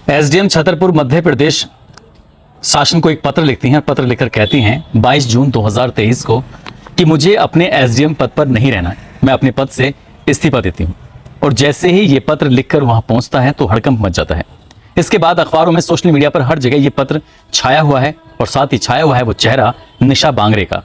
SDM Chhatarpur Madhya Pradesh शासन को एक पत्र लिखती हैं। पत्र लिखकर कहती हैं 22 जून 2023 को कि मुझे अपने एसडीएम पद पर नहीं रहना है, मैं अपने पद से इस्तीफा देती हूं। और जैसे ही ये पत्र लिखकर वहां पहुंचता है तो हड़कंप मच जाता है। इसके बाद अखबारों में, सोशल मीडिया पर हर जगह ये पत्र छाया हुआ है और साथ ही छाया हुआ है वो चेहरा निशा बांगरे का।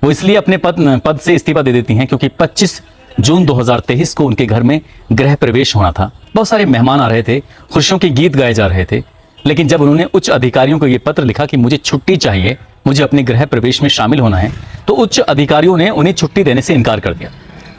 वो इसलिए अपने पद से इस्तीफा दे देती हैं क्योंकि 25 जून 2023 को उनके घर में गृह प्रवेश होना था। बहुत सारे मेहमान आ रहे थे, खुशियों के गीत गाए जा रहे थे। लेकिन जब उन्होंने उच्च अधिकारियों को यह पत्र लिखा कि मुझे छुट्टी चाहिए, मुझे अपने गृह प्रवेश में शामिल होना है, तो उच्च अधिकारियों ने उन्हें छुट्टी देने से इनकार कर दिया।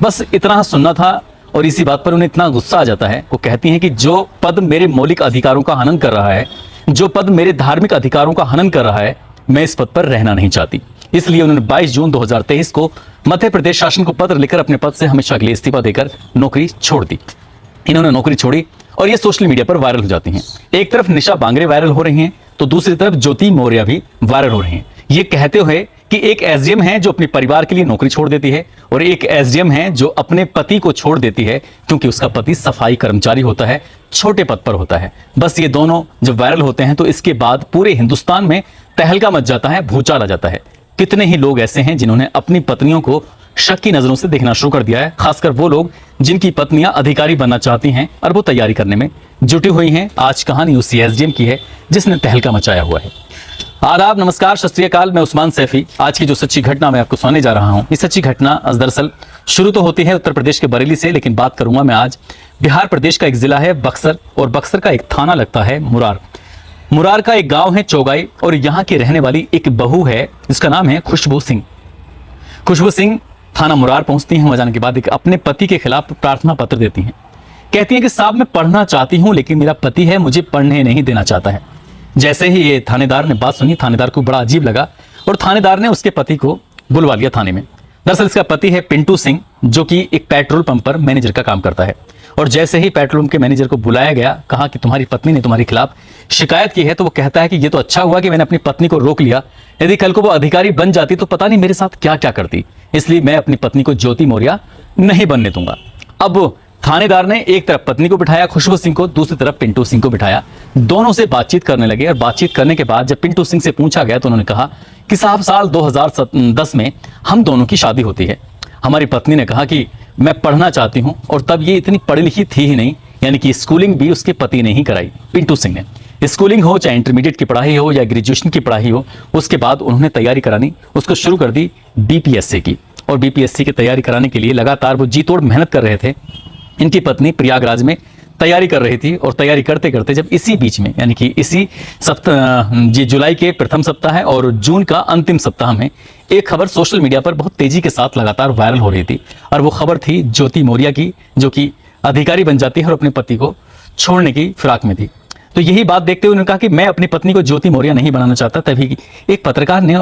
बस इतना सुनना था और इसी बात पर उन्हें इतना गुस्सा आ जाता है। वो कहती हैं कि जो पद मेरे मौलिक अधिकारों का हनन कर रहा है, जो पद मेरे धार्मिक अधिकारों का हनन कर रहा है, मैं इस पद पर रहना नहीं चाहती। इसलिए उन्होंने 22 जून 2023 को मध्य प्रदेश शासन को पत्र लिखकर अपने पद से हमेशा के लिए इस्तीफा देकर नौकरी छोड़ दी। इन्होंने नौकरी छोड़ी और ये सोशल मीडिया पर वायरल हो जाती हैं। एक तरफ निशा बांगरे वायरल हो रही हैं तो दूसरी तरफ ज्योति मौर्य भी वायरल हो रही हैं, ये कहते हुए कि एक एसडीएम है जो अपने परिवार के लिए नौकरी छोड़ देती है और एक एसडीएम है जो अपने पति को छोड़ देती है क्योंकि उसका पति सफाई कर्मचारी होता है, छोटे पद पर होता है। बस ये दोनों जब वायरल होते हैं तो इसके बाद पूरे हिंदुस्तान में तहलका मच जाता है, भूचाल आ जाता है। कितने ही लोग ऐसे हैं जिन्होंने अपनी पत्नियों को शक की नजरों से देखना शुरू कर दिया है, खासकर वो लोग जिनकी पत्नियां अधिकारी बनना चाहती हैं और वो तैयारी करने में जुटी हुई हैं। आज कहानी उसी एसडीएम की है जिसने तहलका मचाया हुआ है। आदाब, नमस्कार, सत श्री अकाल। मैं उस्मान सैफी। आज की जो सच्ची घटना मैं आपको सुनाने जा रहा हूं, ये सच्ची घटना दरअसल शुरू तो होती है उत्तर प्रदेश के बरेली से, लेकिन बात करूंगा मैं आज बिहार प्रदेश का एक जिला है बक्सर और बक्सर का एक थाना लगता है मुरार। मुरार का एक गांव है चौगाई और यहाँ की रहने वाली एक बहू है जिसका नाम है खुशबू सिंह। खुशबू सिंह थाना मुरार पहुंचती हैं। वहां जाने के बाद एक अपने पति के खिलाफ प्रार्थना पत्र देती हैं। कहती हैं कि साहब मैं पढ़ना चाहती हूं लेकिन मेरा पति है मुझे पढ़ने नहीं देना चाहता है। जैसे ही ये थानेदार ने बात सुनी, थानेदार को बड़ा अजीब लगा और थानेदार ने उसके पति को बुलवा लिया थाने में। दरअसल इसका पति है पिंटू सिंह जो कि एक पेट्रोल पंप पर मैनेजर का काम करता है। और जैसे ही पेट्रोल पंप के मैनेजर को बुलाया गया, कहा कि तुम्हारी पत्नी ने तुम्हारे खिलाफ शिकायत की है, तो वो कहता है कि ये तो अच्छा हुआ कि मैंने अपनी पत्नी को रोक लिया, यदि कल को वो अधिकारी बन जाती तो पता नहीं मेरे साथ क्या क्या करती, इसलिए मैं अपनी पत्नी को ज्योति मौर्य नहीं बनने दूंगा। अब थानेदार ने एक तरफ पत्नी को बिठाया खुशबू सिंह को, दूसरी तरफ पिंटू सिंह को बिठाया। दोनों से बातचीत करने लगे और बातचीत करने के बाद जब पिंटू सिंह से पूछा गया तो उन्होंने कहा कि साहब साल 2010 में हम दोनों की शादी होती है। हमारी पत्नी ने कहा कि मैं पढ़ना चाहती हूं और तब ये इतनी पढ़ी लिखी थी ही नहीं, यानी कि स्कूलिंग भी उसके पति ने ही कराई, पिंटू सिंह ने। स्कूलिंग हो चाहे इंटरमीडिएट की पढ़ाई हो या ग्रेजुएशन की पढ़ाई हो, उसके बाद उन्होंने तैयारी करानी उसको शुरू कर दी बीपीएससी की। और बीपीएससी की तैयारी कराने के लिए लगातार वो जी तोड़ मेहनत कर रहे थे। इनकी पत्नी प्रयागराज में तैयारी कर रही थी और तैयारी करते करते जब इसी बीच में, यानी कि इसी जुलाई के प्रथम सप्ताह और जून का अंतिम सप्ताह में एक खबर सोशल मीडिया पर बहुत तेजी के साथ लगातार वायरल हो रही थी और वो खबर थी ज्योति मौर्य की, जो कि अधिकारी बन जाती है और अपने पति को छोड़ने की फिराक में थी। तो यही बात देखते हुए उन्होंने कहा कि मैं अपनी पत्नी को ज्योति मौर्य नहीं बनाना चाहता। तभी एक पत्रकार ने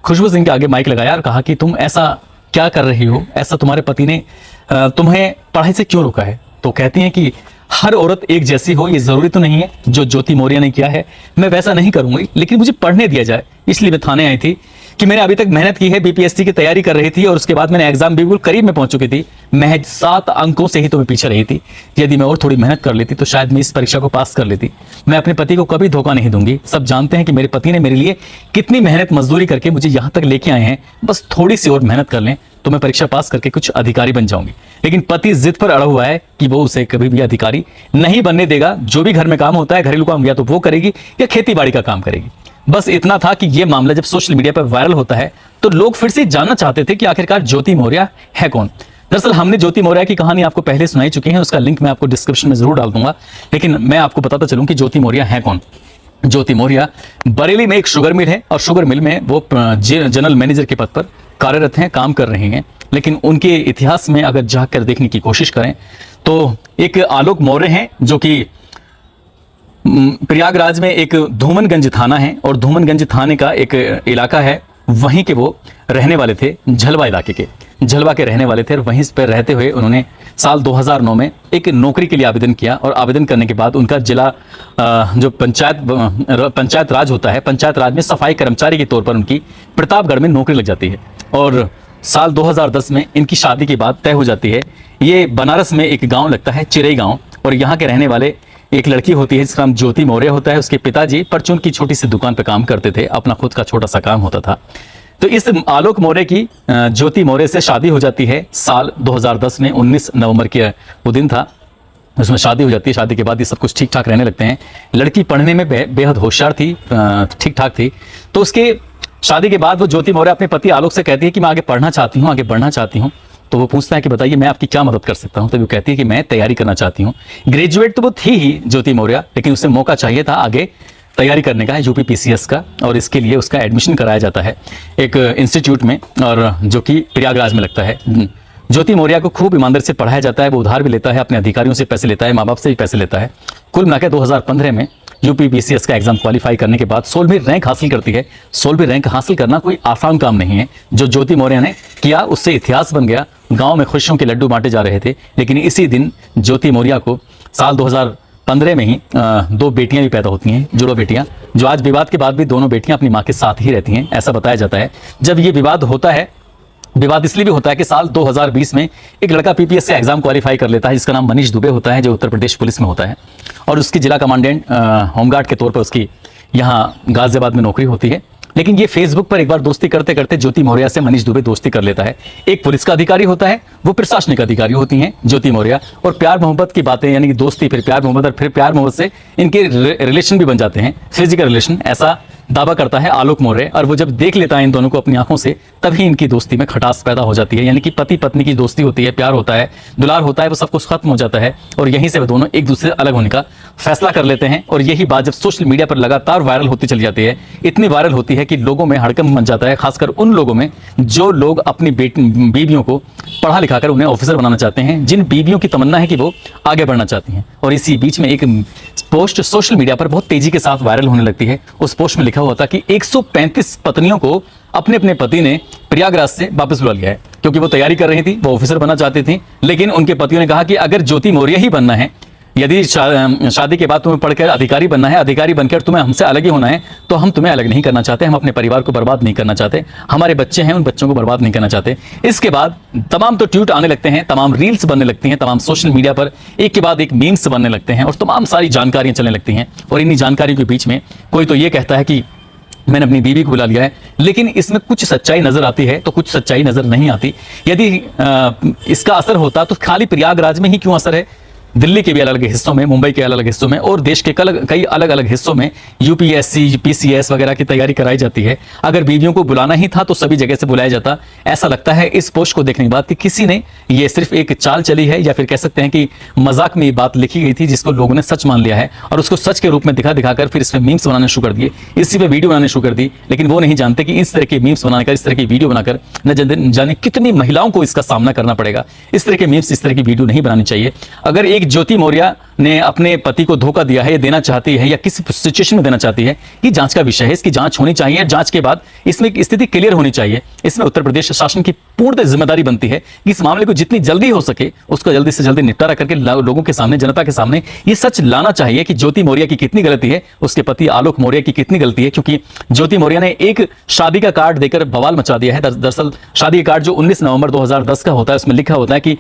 खुशबू सिंह के आगे माइक लगाया और कहा कि तुम ऐसा क्या कर रही हो, ऐसा तुम्हारे पति ने तुम्हें पढ़ाई से क्यों रोका है? तो कहती हैं कि हर औरत एक जैसी हो ये जरूरी तो नहीं है, जो ज्योति मौर्य ने किया है मैं वैसा नहीं करूंगी, लेकिन मुझे पढ़ने दिया जाए। इसलिए मैं थाने आई थी कि मैंने अभी तक मेहनत की है, बीपीएससी की तैयारी कर रही थी और उसके बाद मैंने एग्जाम बिल्कुल करीब में पहुंच चुकी थी, महज 7 अंकों से ही तो मैं पीछे रही थी। यदि मैं और थोड़ी मेहनत कर लेती तो शायद मैं इस परीक्षा को पास कर लेती। मैं अपने पति को कभी धोखा नहीं दूंगी। सब जानते हैं कि मेरे पति ने मेरे लिए कितनी मेहनत मजदूरी करके मुझे यहाँ तक लेके आए हैं, बस थोड़ी सी और मेहनत कर लें तो मैं परीक्षा पास करके कुछ अधिकारी बन जाऊंगी। लेकिन पति जिद पर अड़ा हुआ है कि वो उसे कभी भी अधिकारी नहीं बनने देगा। जो भी घर में काम होता है, घरेलू काम, या तो वो करेगी या खेती बाड़ी का काम करेगी। बस इतना था कि ये मामला जब सोशल मीडिया पर वायरल होता है तो लोग फिर से जानना चाहते थे कि आखिरकार ज्योति मौर्य है कौन। दरअसल हमने ज्योति मौर्य की कहानी आपको पहले सुनाई चुकी है, उसका लिंक मैं आपको डिस्क्रिप्शन में जरूर डाल दूंगा, लेकिन मैं आपको बताता चलूं कि ज्योति मौर्य है कौन। ज्योति मौर्य बरेली में एक शुगर मिल है और शुगर मिल में वो जनरल मैनेजर के पद पर कार्यरत हैं, काम कर रहे हैं। लेकिन उनके इतिहास में अगर जाकर देखने की कोशिश करें तो एक आलोक मौर्य हैं जो कि प्रयागराज में एक धूमनगंज थाना है और धूमनगंज थाने का एक इलाका है, वहीं के वो रहने वाले थे, झलवा इलाके के, झलवा के रहने वाले थे। और वहीं पर रहते हुए उन्होंने साल 2009 में एक नौकरी के लिए आवेदन किया और आवेदन करने के बाद उनका जिला जो पंचायत राज होता है, पंचायत राज में सफाई कर्मचारी के तौर पर उनकी प्रतापगढ़ में नौकरी लग जाती है। और साल 2010 में इनकी शादी की बात तय हो जाती है। ये बनारस में एक गांव लगता है चिरई गांव और यहाँ के रहने वाले एक लड़की होती है जिसका नाम ज्योति मौर्य होता है। उसके पिताजी परचून की छोटी सी दुकान पे काम करते थे, अपना खुद का छोटा सा काम होता था। तो इस आलोक मौर्य की ज्योति मौर्य से शादी हो जाती है साल 2010 में। 19 नवंबर के वो दिन था, उसमें शादी हो जाती है। शादी के बाद ये सब कुछ ठीक ठाक रहने लगते हैं। लड़की पढ़ने में बेहद होशियार थी, ठीक ठाक थी। तो उसके शादी के बाद वो ज्योति मौर्य अपने पति आलोक से कहती है कि मैं आगे पढ़ना चाहती हूँ, आगे बढ़ना चाहती हूँ। तो वो पूछता है कि बताइए मैं आपकी क्या मदद कर सकता हूँ। तो वो कहती है कि मैं तैयारी करना चाहती हूँ। ग्रेजुएट तो वो थी ही ज्योति मौर्य, लेकिन उसे मौका चाहिए था आगे तैयारी करने का, यूपी पीसीएस का, और इसके लिए उसका एडमिशन कराया जाता है एक इंस्टीट्यूट में, और जो कि प्रयागराज में लगता है। ज्योति मौर्य को खूब ईमानदारी से पढ़ाया जाता है। वो उधार भी लेता है, अपने अधिकारियों से पैसे लेता है, माँ बाप से भी पैसे लेता है। कुल मिलाकर 2015 में यूपी पीसीएस का एग्जाम क्वालिफाई करने के बाद 16वीं रैंक हासिल करती है। 16वीं रैंक हासिल करना कोई आसान काम नहीं है। जो ज्योति मौर्य ने किया उससे इतिहास बन गया। गांव में खुशियों के लड्डू बांटे जा रहे थे। लेकिन इसी दिन ज्योति मौर्य को साल 2015 में ही 2 बेटियां भी पैदा होती हैं, जुड़ो बेटियां, जो आज विवाद के बाद भी दोनों बेटियां अपनी मां के साथ ही रहती हैं, ऐसा बताया जाता है। जब ये विवाद होता है, विवाद इसलिए भी होता है कि साल 2020 में एक लड़का पीपीएस से एग्जाम क्वालिफाई कर लेता है, जिसका नाम मनीष दुबे होता है, जो उत्तर प्रदेश पुलिस में होता है, और उसकी जिला कमांडेंट होमगार्ड के तौर पर उसकी यहाँ गाजियाबाद में नौकरी होती है। लेकिन ये फेसबुक पर एक बार दोस्ती करते करते ज्योति मौर्य से मनीष दुबे दोस्ती कर लेता है। एक पुलिस का अधिकारी होता है, वो प्रशासनिक अधिकारी होती हैं ज्योति मौर्य, और प्यार मोहब्बत की बातें, यानी कि दोस्ती, फिर प्यार मोहब्बत, और फिर प्यार मोहब्बत से इनके रिलेशन भी बन जाते हैं, फिजिकल रिलेशन, ऐसा दावा करता है आलोक मौर्य। और वो जब देख लेता है इन दोनों को अपनी आंखों से, तभी इनकी दोस्ती में खटास पैदा हो जाती है। यानी कि पति पत्नी की दोस्ती होती है, प्यार होता है, दुलार होता है, वो सब कुछ खत्म हो जाता है, और यहीं से वो दोनों एक दूसरे से अलग होने का फैसला कर लेते हैं। और यही बात जब सोशल मीडिया पर लगातार वायरल होती चली जाती है, इतनी वायरल होती है कि लोगों में हड़कंप मच जाता है, खासकर उन लोगों में जो लोग अपनी बीवियों को पढ़ा लिखा कर उन्हें ऑफिसर बनाना चाहते हैं, जिन बीवियों की तमन्ना है कि वो आगे बढ़ना चाहती हैं। और इसी बीच में एक पोस्ट सोशल मीडिया पर बहुत तेजी के साथ वायरल होने लगती है। उस पोस्ट में लिखा हुआ था कि 135 पत्नियों को अपने अपने पति ने प्रयागराज से वापस बुला लिया है, क्योंकि वो तैयारी कर रही थी, वो ऑफिसर बनना चाहती थी। लेकिन उनके पतियों ने कहा कि अगर ज्योति मौर्य ही बनना है, यदि शादी के बाद तुम्हें पढ़कर अधिकारी बनना है, अधिकारी बनकर तुम्हें हमसे अलग ही होना है, तो हम तुम्हें अलग नहीं करना चाहते, हम अपने परिवार को बर्बाद नहीं करना चाहते, हमारे बच्चे हैं उन बच्चों को बर्बाद नहीं करना चाहते। इसके बाद तमाम तो ट्वीट आने लगते हैं, तमाम रील्स बनने लगती हैं, तमाम सोशल मीडिया पर एक के बाद एक मीम्स बनने लगते हैं, और तमाम सारी जानकारियां चलने लगती हैं। और इन्हीं जानकारियों के बीच में कोई तो ये कहता है कि मैंने अपनी बीवी को बुला लिया है, लेकिन इसमें कुछ सच्चाई नजर आती है तो कुछ सच्चाई नजर नहीं आती। यदि इसका असर होता तो खाली प्रयागराज में ही क्यों असर है, दिल्ली के भी अलग अलग हिस्सों में, मुंबई के अलग अलग हिस्सों में, और देश के कई अलग अलग हिस्सों में यूपीएससी पीसीएस वगैरह की तैयारी कराई जाती है। अगर बीवियों को बुलाना ही था तो सभी जगह से बुलाया जाता। ऐसा लगता है इस पोस्ट को देखने के बाद कि किसी ने ये सिर्फ एक चाल चली है, या फिर कह सकते हैं कि मजाक में ये बात लिखी गई थी, जिसको लोगों ने सच मान लिया है, और उसको सच के रूप में दिखा दिखाकर फिर इसमें मीम्स बनाने शुरू कर दिए, इसी पे वीडियो बनाने शुरू कर दी। लेकिन वो नहीं जानते कि इस तरह के मीम्स बनाकर, इस तरह की वीडियो बनाकर न जाने कितनी महिलाओं को इसका सामना करना पड़ेगा। इस तरह के मीम्स, इस तरह की वीडियो नहीं बनानी चाहिए। अगर एक ज्योति मौर्य ने अपने पति को धोखा दिया है, या देना चाहती है, या किसी सिचुएशन में देना चाहती है, ये जांच का विषय है, इसकी जांच होनी चाहिए। जांच के बाद इसमें स्थिति क्लियर होनी चाहिए। इसमें उत्तर प्रदेश शासन की पूर्ण जिम्मेदारी बनती है कि इस मामले को जितनी जल्दी हो सके उसको जल्दी से जल्दी निपटारा करके लोगों के सामने, जनता के सामने ये सच लाना चाहिए कि ज्योति मौर्य की कितनी गलती है, उसके पति आलोक मौर्य की कितनी गलती है। क्योंकि ज्योति मौर्य ने एक शादी का कार्ड देकर बवाल मचा दिया है। दरअसल शादी का कार्ड जो 19 नवंबर 2010 का होता है, उसमें लिखा होता है कि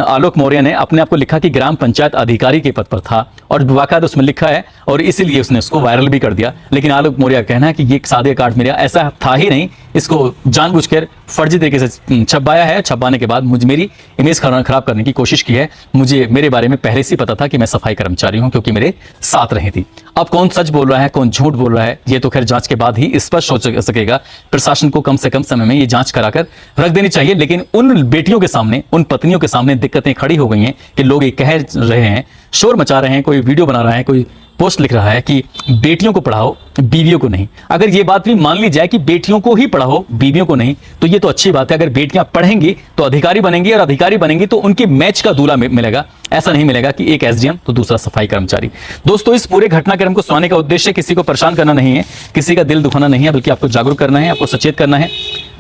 आलोक मौर्य ने अपने आप को लिखा कि ग्राम पंचायत अधिकारी के पद पर था, और बाकायदा उसमें लिखा है, और इसीलिए उसने उसको वायरल भी कर दिया। लेकिन आलोक मौर्य का कहना है कि ये एक सादे कार्ड मेरा ऐसा था ही नहीं, इसको जानबूझकर फर्जी तरीके से छपाया है। छपाने के बाद मेरी इमेज खराब करने की कोशिश की है। मुझे मेरे बारे में पहले से पता था कि मैं सफाई कर्मचारी हूं, क्योंकि मेरे साथ रही थी। अब कौन सच बोल रहा है, कौन झूठ बोल रहा है, ये तो खैर जांच के बाद ही स्पष्ट हो सकेगा। प्रशासन को कम से कम समय में ये जांच कराकर रख देनी चाहिए। लेकिन उन बेटियों के सामने, उन पत्नियों के सामने दिक्कतें खड़ी हो गई हैं कि लोग ये कह रहे हैं, शोर मचा रहे हैं, कोई वीडियो बना रहा है, कोई पोस्ट लिख रहा है कि बेटियों को पढ़ाओ, बीवियों को नहीं। अगर ये बात भी मान ली जाए कि बेटियों को ही पढ़ाओ, बीवियों को नहीं, तो ये तो अच्छी बात है। अगर बेटियां पढ़ेंगी तो अधिकारी बनेंगी, और अधिकारी बनेंगी तो उनके मैच का दूल्हा मिलेगा। ऐसा नहीं मिलेगा कि एक एसडीएम तो दूसरा सफाई कर्मचारी। दोस्तों, इस पूरे घटनाक्रम को सुनाने का उद्देश्य किसी को परेशान करना नहीं है, किसी का दिल दुखाना नहीं है, बल्कि आपको जागरूक करना है, आपको सचेत करना है।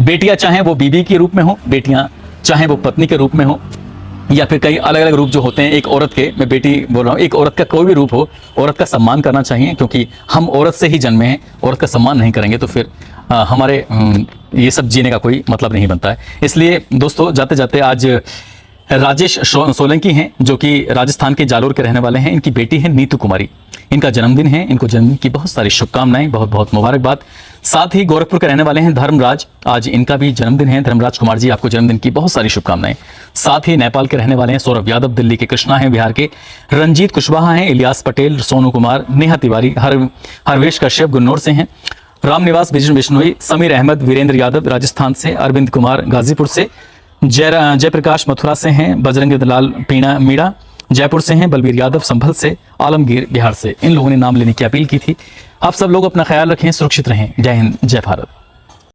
बेटियां चाहे वो बीवी के रूप में हो, बेटियां चाहे वो पत्नी के रूप में हो, या फिर कई अलग अलग रूप जो होते हैं एक औरत के, मैं बेटी बोल रहा हूँ, एक औरत का कोई भी रूप हो, औरत का सम्मान करना चाहिए। क्योंकि हम औरत से ही जन्मे हैं, औरत का सम्मान नहीं करेंगे तो फिर हमारे ये सब जीने का कोई मतलब नहीं बनता है। इसलिए दोस्तों, जाते जाते आज राजेश सोलंकी हैं, जो कि राजस्थान के जालोर के रहने वाले हैं। इनकी बेटी है नीतू कुमारी, इनका जन्मदिन है। इनको जन्मदिन की बहुत सारी शुभकामनाएं, बहुत बहुत मुबारकबाद। साथ ही गोरखपुर के रहने वाले हैं धर्मराज, आज इनका भी जन्मदिन है। धर्मराज कुमार जी, आपको जन्मदिन की बहुत सारी शुभकामनाएं। साथ ही नेपाल के रहने वाले हैं सौरभ यादव, दिल्ली के कृष्णा हैं, बिहार के रंजीत कुशवाहा हैं, इलियास पटेल, सोनू कुमार, नेहा तिवारी, हरवेश कश्यप गुन्नौर से हैं, रामनिवास बिश्नोई, समीर अहमद, वीरेंद्र यादव राजस्थान से, अरविंद कुमार गाजीपुर से, जयप्रकाश मथुरा से हैं, बजरंग दलाल मीणा जयपुर से हैं, बलबीर यादव संभल से, आलमगीर बिहार से। इन लोगों ने नाम लेने की अपील की थी। आप सब लोग अपना ख्याल रखें, सुरक्षित रहें। जय हिंद, जय भारत।